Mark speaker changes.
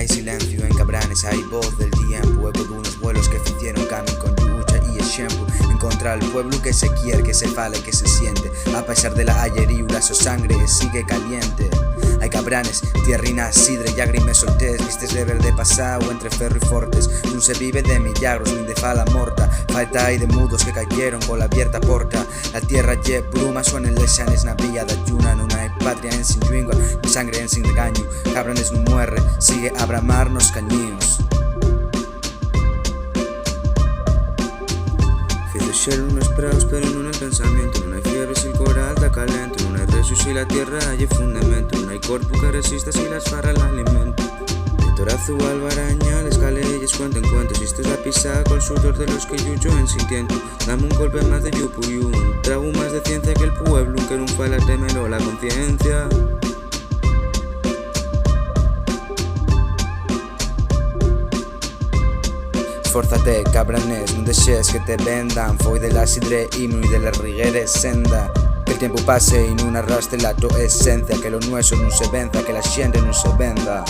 Speaker 1: Hay silencio en Cabranes, hay voz del tiempo, eco de unos vuelos que hicieron camino con lucha y ejemplo. Encontrar el pueblo que se quiere, que se fala y que se siente, a pesar de la ayería, su sangre sigue caliente. Hay Cabranes, tierrinas, sidre y agrimes soltés, vistes de verde pasado entre ferro y fortes. Non se vive de milagros ni de fala morta, falta hay de mudos que cayeron con la abierta porta. La tierra lle bruma, son en lesanes na vía de ayuna, non hai patria en sin lingua, ni sangre en sin regaño. Cabranes non muere, sigue a bramar nos cañíos. Fice xelo nos praos pero non hai pensamiento, non hai fiebre se el coral da calento, non hai recio se la tierra hai fundamento, non hai corpo que resista se las farra el alimento. Torazo albaraña, les calelles cuenten cuentos, y esto es la pisa con sudor de los que yuyo en sintiendo. Dame un golpe más de yupu y un trago más de ciencia que el pueblo, que no fue la temelo la conciencia. Esfórzate, Cabranes, non deixes que te vendan, foi de la sidre himno y de la rigueres senda. Que el tiempo pase y non arrastre la tu esencia, que lo nuestro non se venza, que la xente non se venda.